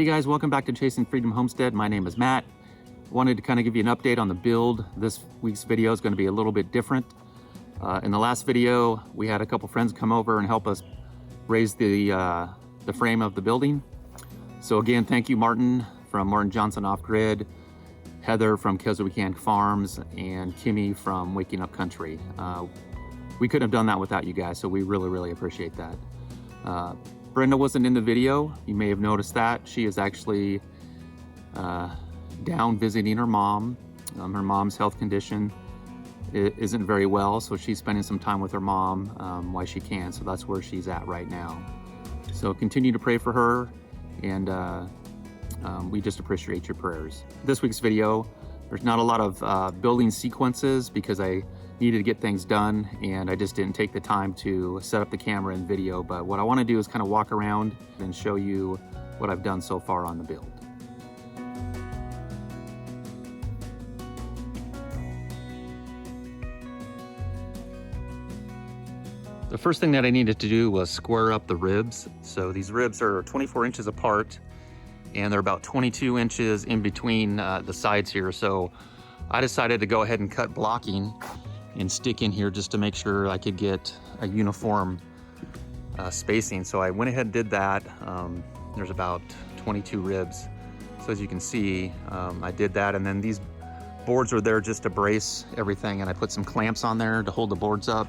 Hey guys, welcome back to Chasing Freedom Homestead. My name is Matt. Wanted to kind of give you an update on the build. This week's video is going to be a little bit different. In the last video, we had a couple friends come over and help us raise the frame of the building. So again, thank you Martin from Martin Johnson Off Grid, Heather from Keswick Farms, and Kimmy from Waking Up Country. We couldn't have done that without you guys, so we really appreciate that. Brenda wasn't in the video. You may have noticed that. She is actually down visiting her mom. Her mom's health condition isn't very well, so she's spending some time with her mom while she can. So that's where she's at right now. So continue to pray for her, and we just appreciate your prayers. This week's video, there's not a lot of building sequences because I needed to get things done and I just didn't take the time to set up the camera and video. But what I want to do is kind of walk around and show you what I've done so far on the build. The first thing that I needed to do was square up the ribs. So these ribs are 24 inches apart and they're about 22 inches in between the sides here. So I decided to go ahead and cut blocking and stick in here just to make sure I could get a uniform spacing. So I went ahead and did that. There's about 22 ribs. So as you can see, I did that, and then these boards are there just to brace everything, and I put some clamps on there to hold the boards up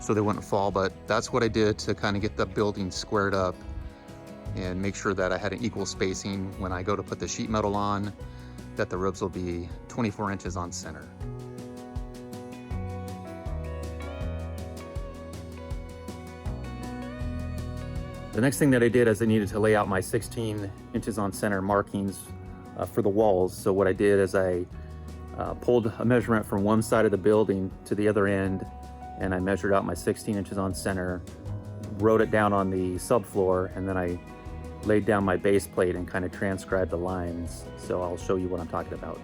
so they wouldn't fall. But that's what I did to kind of get the building squared up and make sure that I had an equal spacing when I go to put the sheet metal on, that the ribs will be 24 inches on center. The next thing that I did is I needed to lay out my 16 inches on center markings for the walls. So what I did is I pulled a measurement from one side of the building to the other end, and I measured out my 16 inches on center, wrote it down on the subfloor, and then I laid down my base plate and kind of transcribed the lines. So I'll show you what I'm talking about.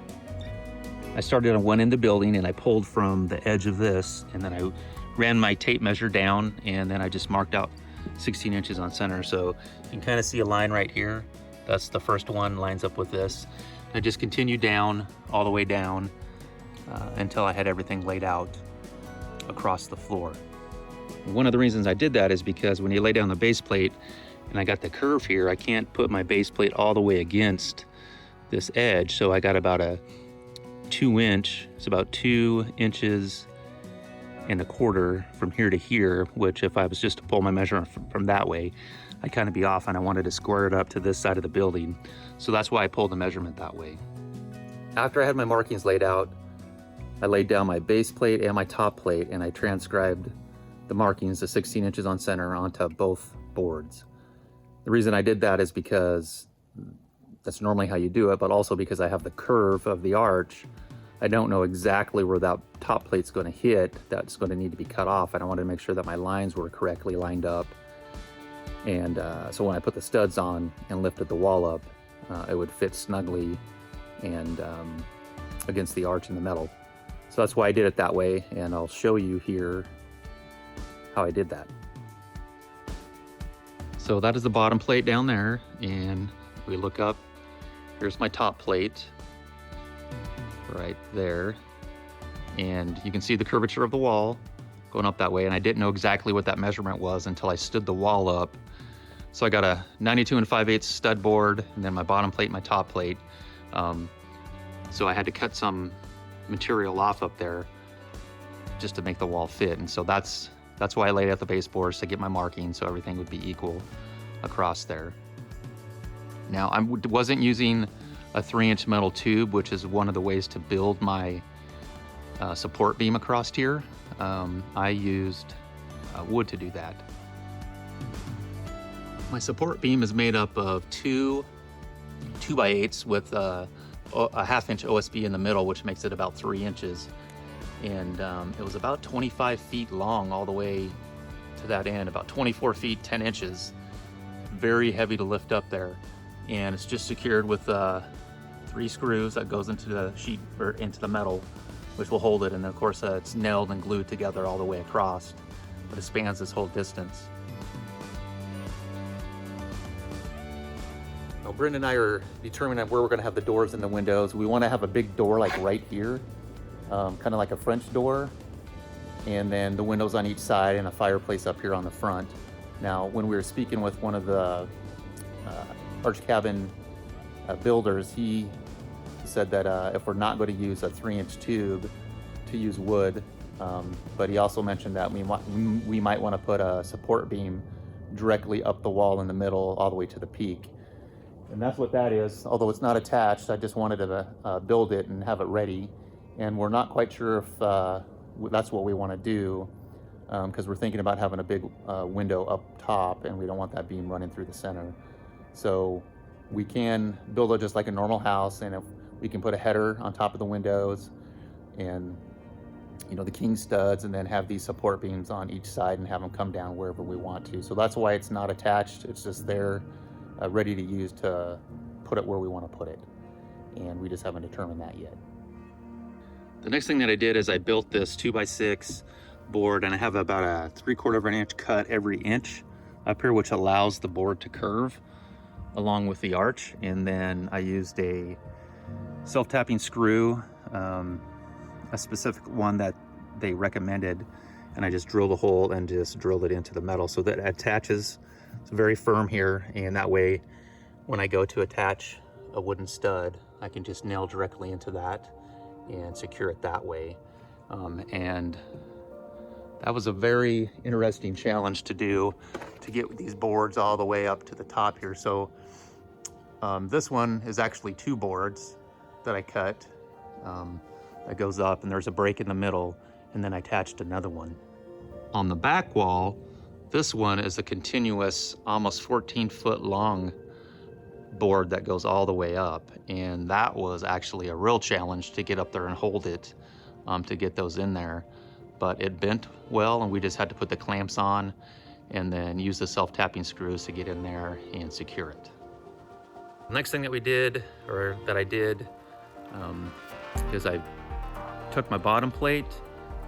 I started on one end of the building and I pulled from the edge of this, and then I ran my tape measure down, and then I just marked out 16 inches on center. So you can kind of see a line right here. That's the first one, lines up with this. I just continued down, all the way down, until I had everything laid out across the floor. One of the reasons I did that is because when you lay down the base plate, and I got the curve here, I can't put my base plate all the way against this edge. So I got about a 2 inch, it's about 2 inches and a quarter from here to here, which if I was just to pull my measurement from that way, I'd kind of be off, and I wanted to square it up to this side of the building. So that's why I pulled the measurement that way. After I had my markings laid out, I laid down my base plate and my top plate, and I transcribed the markings, the 16 inches on center, onto both boards. The reason I did that is because that's normally how you do it, but also because I have the curve of the arch. I don't know exactly where that top plate's going to hit. That's going to need to be cut off, and I wanted to make sure that my lines were correctly lined up. And so when I put the studs on and lifted the wall up, it would fit snugly and against the arch in the metal. So that's why I did it that way, and I'll show you here how I did that. So that is the bottom plate down there, and we look up, here's my top plate right there, and you can see the curvature of the wall going up that way, and I didn't know exactly what that measurement was until I stood the wall up. So I got a 92 5/8 stud board, and then my bottom plate, my top plate. So I had to cut some material off up there just to make the wall fit, and so that's why I laid out the baseboards, to get my marking so everything would be equal across there. Now I wasn't using a 3-inch metal tube, which is one of the ways to build my support beam across here. I used wood to do that. My support beam is made up of two 2x8s with a 1/2-inch OSB in the middle, which makes it about 3 inches. And it was about 25 feet long all the way to that end, about 24 feet, 10 inches. Very heavy to lift up there. And it's just secured with 3 screws that goes into the sheet, or into the metal, which will hold it. And of course it's nailed and glued together all the way across, but it spans this whole distance. Well, Brenda and I are determining where we're going to have the doors and the windows. We want to have a big door like right here, kind of like a French door, and then the windows on each side and a fireplace up here on the front. Now, when we were speaking with one of the arch cabin builders, he said that if we're not going to use a 3-inch tube, to use wood, but he also mentioned that we might want to put a support beam directly up the wall in the middle all the way to the peak. And that's what that is. Although it's not attached, I just wanted to build it and have it ready. And we're not quite sure if that's what we want to do, because we're thinking about having a big window up top, and we don't want that beam running through the center. So we can build it just like a normal house, and if we can put a header on top of the windows and the king studs, and then have these support beams on each side and have them come down wherever we want to. So that's why it's not attached. It's just there, ready to use to put it where we want to put it. And we just haven't determined that yet. The next thing that I did is I built this 2x6 board, and I have about a 3/4 of an inch cut every inch up here, which allows the board to curve along with the arch. And then I used a self-tapping screw, a specific one that they recommended, and I just drilled a hole and just drilled it into the metal so that it attaches. It's very firm here, and that way when I go to attach a wooden stud, I can just nail directly into that and secure it that way. And that was a very interesting challenge to do, to get these boards all the way up to the top here. So this one is actually 2 boards that I cut, that goes up, and there's a break in the middle, and then I attached another one. On the back wall, this one is a continuous, almost 14-foot long board that goes all the way up, and that was actually a real challenge to get up there and hold it, to get those in there. But it bent well, and we just had to put the clamps on and then use the self-tapping screws to get in there and secure it. The next thing that we did, or that I did, is I took my bottom plate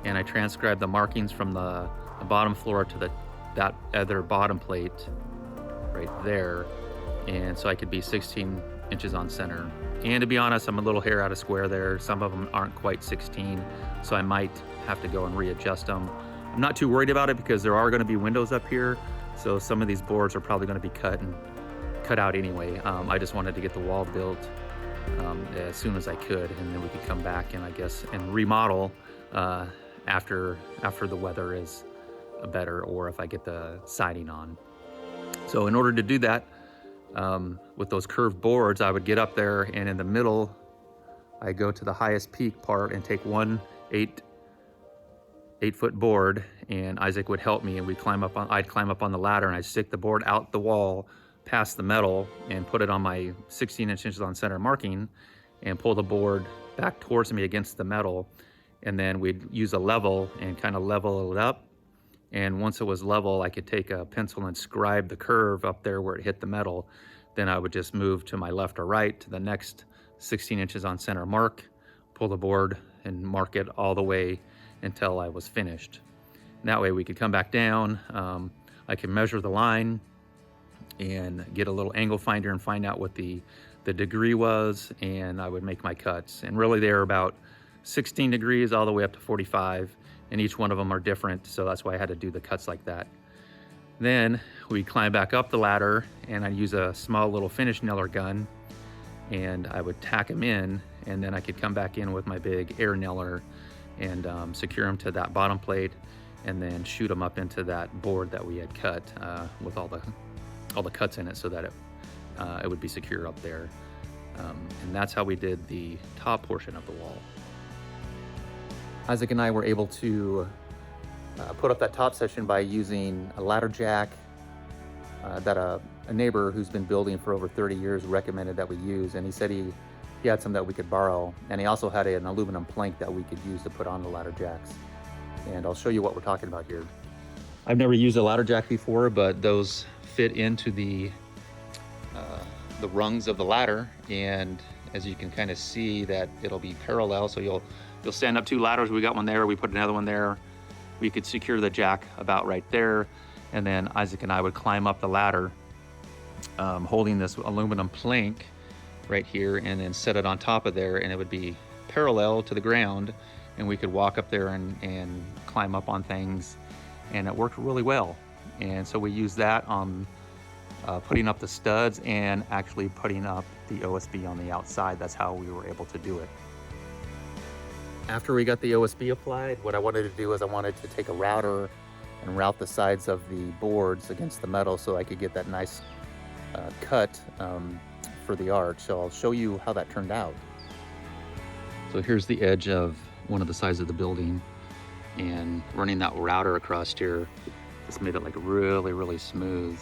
and I transcribed the markings from the bottom floor to that other bottom plate right there, and so I could be 16 inches on center. And to be honest, I'm a little hair out of square there. Some of them aren't quite 16, so I might have to go and readjust them. I'm not too worried about it because there are going to be windows up here, so some of these boards are probably going to be cut out anyway. I just wanted to get the wall built as soon as I could, and then we could come back and I guess and remodel after the weather is better, or if I get the siding on. So in order to do that, with those curved boards, I would get up there, and in the middle I go to the highest peak part and take one 8-foot board, and Isaac would help me, and I'd climb up on the ladder, and I'd stick the board out the wall past the metal and put it on my 16 inches on center marking, and pull the board back towards me against the metal. And then we'd use a level and kind of level it up. And once it was level, I could take a pencil and scribe the curve up there where it hit the metal. Then I would just move to my left or right to the next 16 inches on center mark, pull the board and mark it all the way until I was finished. And that way we could come back down. I could measure the line and get a little angle finder and find out what the degree was, and I would make my cuts. And really they're about 16 degrees all the way up to 45, and each one of them are different, so that's why I had to do the cuts like that. Then we climb back up the ladder, and I use a small little finish nailer gun, and I would tack them in, and then I could come back in with my big air nailer and secure them to that bottom plate, and then shoot them up into that board that we had cut with all the cuts in it, so that it would be secure up there. And that's how we did the top portion of the wall. Isaac and I were able to put up that top section by using a ladder jack that a neighbor who's been building for over 30 years recommended that we use, and he said he had some that we could borrow, and he also had an aluminum plank that we could use to put on the ladder jacks. And I'll show you what we're talking about here. I've never used a ladder jack before, but those fit into the rungs of the ladder, and as you can kind of see that it'll be parallel, so you'll stand up 2 ladders. We got one there, we put another one there. We could secure the jack about right there, and then Isaac and I would climb up the ladder holding this aluminum plank right here and then set it on top of there, and it would be parallel to the ground, and we could walk up there and climb up on things, and it worked really well. And so we used that on putting up the studs and actually putting up the OSB on the outside. That's how we were able to do it. After we got the OSB applied, what I wanted to do is I wanted to take a router and route the sides of the boards against the metal so I could get that nice cut for the arch. So I'll show you how that turned out. So here's the edge of one of the sides of the building, and running that router across here just made it like really, really smooth,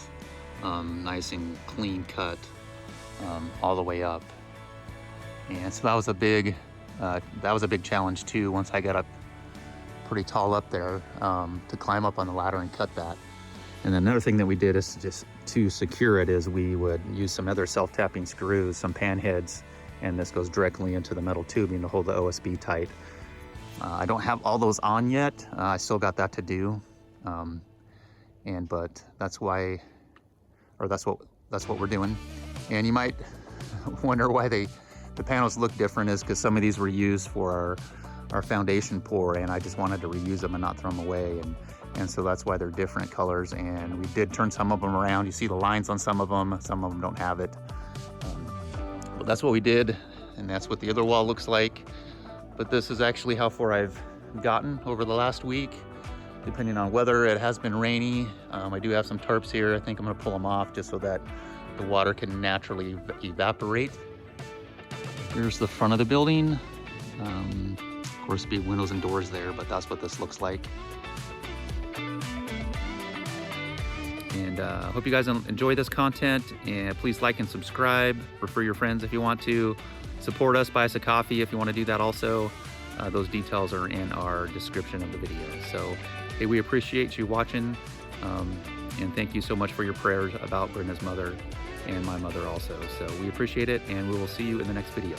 nice and clean cut all the way up. And so that was a big challenge too. Once I got up pretty tall up there, to climb up on the ladder and cut that. And then another thing that we did is just to secure it is we would use some other self-tapping screws, some pan heads, and this goes directly into the metal tubing to hold the OSB tight. I don't have all those on yet. I still got that to do. But that's what we're doing. And you might wonder why the panels look different, is because some of these were used for our foundation pour, and I just wanted to reuse them and not throw them away. And so that's why they're different colors. And we did turn some of them around. You see the lines on some of them don't have it. But that's what we did, and that's what the other wall looks like. But this is actually how far I've gotten over the last week. Depending on weather, it has been rainy. I do have some tarps here. I think I'm gonna pull them off just so that the water can naturally evaporate. Here's the front of the building. Of course, be windows and doors there, but that's what this looks like. And I hope you guys enjoy this content, and please like and subscribe. Refer your friends if you want to. Support us, buy us a coffee if you want to do that also. Those details are in our description of the video. So, hey, we appreciate you watching, and thank you so much for your prayers about Brenda's mother and my mother also. So we appreciate it, and we will see you in the next video.